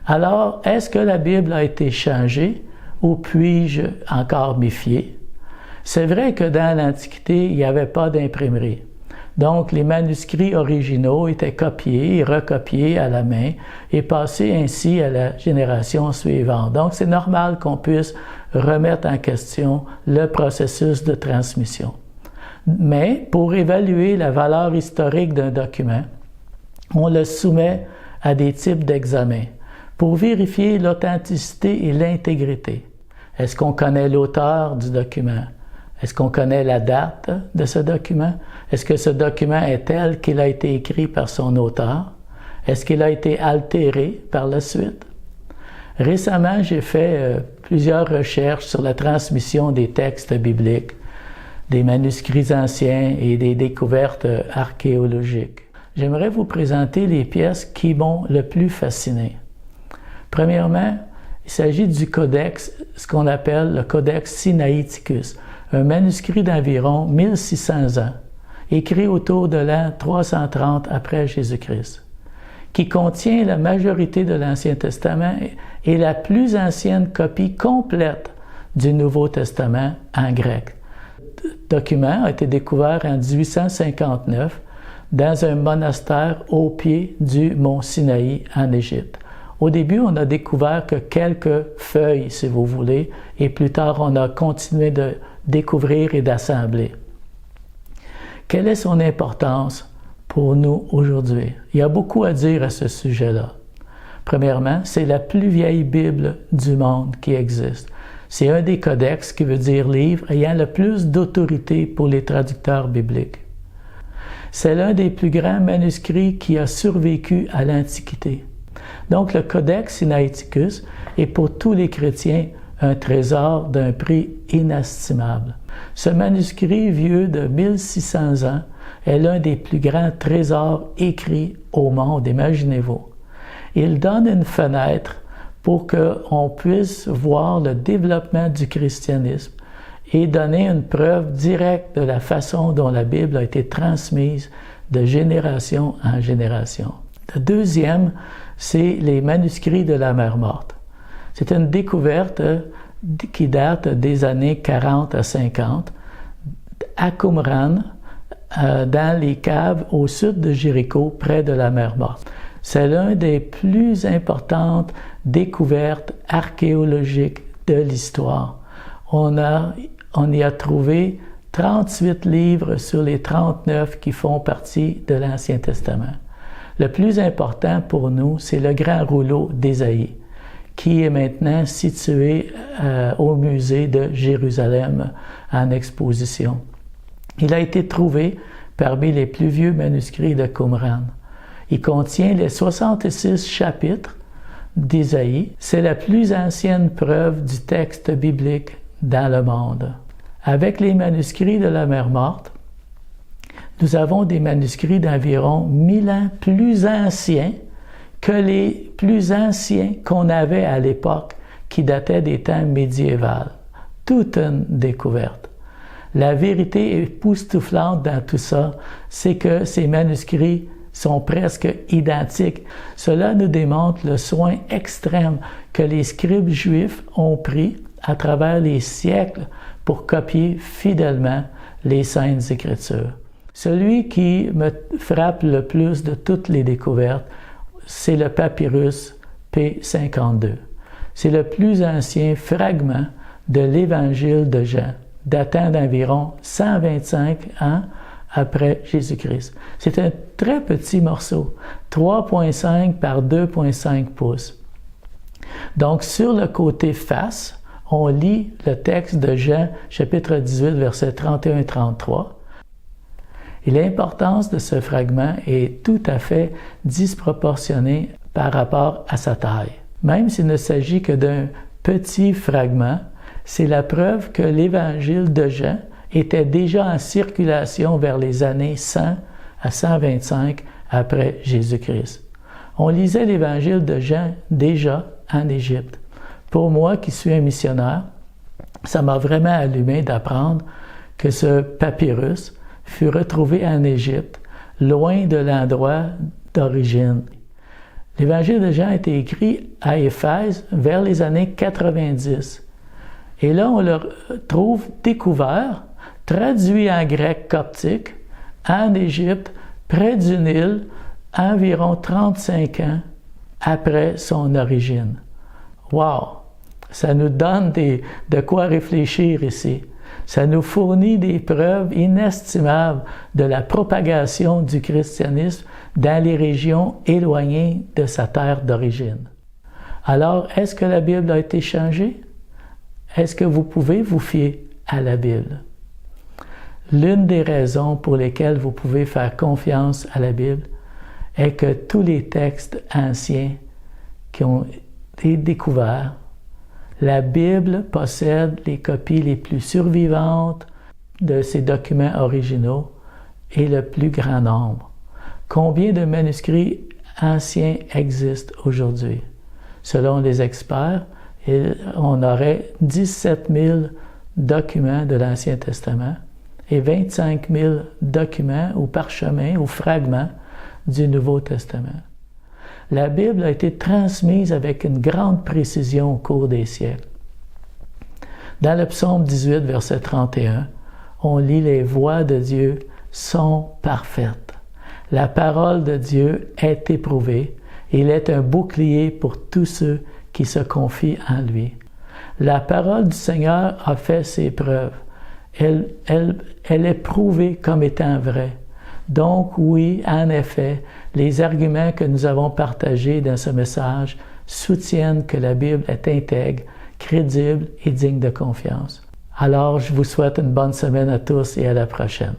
Alors, est-ce que la Bible a été changée ou puis-je encore méfier? C'est vrai que dans l'Antiquité, il n'y avait pas d'imprimerie. Donc, les manuscrits originaux étaient copiés et recopiés à la main et passés ainsi à la génération suivante. Donc, c'est normal qu'on puisse remettre en question le processus de transmission. Mais, pour évaluer la valeur historique d'un document, on le soumet à des types d'examens pour vérifier l'authenticité et l'intégrité. Est-ce qu'on connaît l'auteur du document? Est-ce qu'on connaît la date de ce document? Est-ce que ce document est tel qu'il a été écrit par son auteur? Est-ce qu'il a été altéré par la suite? Récemment, j'ai fait plusieurs recherches sur la transmission des textes bibliques, des manuscrits anciens et des découvertes archéologiques. J'aimerais vous présenter les pièces qui m'ont le plus fasciné. Premièrement, il s'agit du codex, ce qu'on appelle le codex Sinaiticus, un manuscrit d'environ 1600 ans, écrit autour de l'an 330 après Jésus-Christ, qui contient la majorité de l'Ancien Testament et la plus ancienne copie complète du Nouveau Testament en grec. Le document a été découvert en 1859 dans un monastère au pied du mont Sinaï en Égypte. Au début, on a découvert que quelques feuilles, si vous voulez, et plus tard, on a continué de découvrir et d'assembler. Quelle est son importance pour nous aujourd'hui? Il y a beaucoup à dire à ce sujet-là. Premièrement, c'est la plus vieille Bible du monde qui existe. C'est un des codex, qui veut dire livre, ayant le plus d'autorité pour les traducteurs bibliques. C'est l'un des plus grands manuscrits qui a survécu à l'Antiquité. Donc, le Codex Sinaiticus est pour tous les chrétiens un trésor d'un prix inestimable. Ce manuscrit vieux de 1600 ans est l'un des plus grands trésors écrits au monde, imaginez-vous. Il donne une fenêtre pour qu'on puisse voir le développement du christianisme et donner une preuve directe de la façon dont la Bible a été transmise de génération en génération. Le deuxième, c'est les manuscrits de la mer Morte. C'est une découverte qui date des années 40 à 50 à Qumran, dans les caves au sud de Jéricho, près de la mer Morte. C'est l'une des plus importantes découvertes archéologiques de l'histoire. On y a trouvé 38 livres sur les 39 qui font partie de l'Ancien Testament. Le plus important pour nous, c'est le grand rouleau d'Ésaïe, qui est maintenant situé au musée de Jérusalem en exposition. Il a été trouvé parmi les plus vieux manuscrits de Qumran. Il contient les 66 chapitres d'Ésaïe. C'est la plus ancienne preuve du texte biblique dans le monde. Avec les manuscrits de la mer Morte, nous avons des manuscrits d'environ 1000 ans plus anciens que les plus anciens qu'on avait à l'époque, qui dataient des temps médiévaux. Toute une découverte. La vérité époustouflante dans tout ça, c'est que ces manuscrits sont presque identiques. Cela nous démontre le soin extrême que les scribes juifs ont pris à travers les siècles pour copier fidèlement les Saintes Écritures. Celui qui me frappe le plus de toutes les découvertes, c'est le papyrus P52. C'est le plus ancien fragment de l'Évangile de Jean, datant d'environ 125 ans après Jésus-Christ. C'est un très petit morceau, 3,5 par 2,5 pouces. Donc, sur le côté face, on lit le texte de Jean, chapitre 18, versets 31 et 33. Et l'importance de ce fragment est tout à fait disproportionnée par rapport à sa taille. Même s'il ne s'agit que d'un petit fragment, c'est la preuve que l'Évangile de Jean était déjà en circulation vers les années 100 à 125 après Jésus-Christ. On lisait l'Évangile de Jean déjà en Égypte. Pour moi, qui suis un missionnaire, ça m'a vraiment allumé d'apprendre que ce papyrus fut retrouvé en Égypte, loin de l'endroit d'origine. L'Évangile de Jean a été écrit à Éphèse vers les années 90. Et là, on le trouve découvert, traduit en grec coptique, en Égypte, près du Nil, environ 35 ans après son origine. Wow! Ça nous donne de quoi réfléchir ici. Ça nous fournit des preuves inestimables de la propagation du christianisme dans les régions éloignées de sa terre d'origine. Alors, est-ce que la Bible a été changée? Est-ce que vous pouvez vous fier à la Bible? L'une des raisons pour lesquelles vous pouvez faire confiance à la Bible est que tous les textes anciens qui ont été découverts, la Bible possède les copies les plus survivantes de ces documents originaux et le plus grand nombre. Combien de manuscrits anciens existent aujourd'hui? Selon les experts, on aurait 17 000 documents de l'Ancien Testament et 25 000 documents ou parchemins ou fragments du Nouveau Testament. La Bible a été transmise avec une grande précision au cours des siècles. Dans le psaume 18, verset 31, on lit « Les voies de Dieu sont parfaites. La parole de Dieu est éprouvée. Il est un bouclier pour tous ceux qui se confient en lui. » La parole du Seigneur a fait ses preuves. Elle est prouvée comme étant vraie. Donc oui, en effet, les arguments que nous avons partagés dans ce message soutiennent que la Bible est intègre, crédible et digne de confiance. Alors, je vous souhaite une bonne semaine à tous et à la prochaine.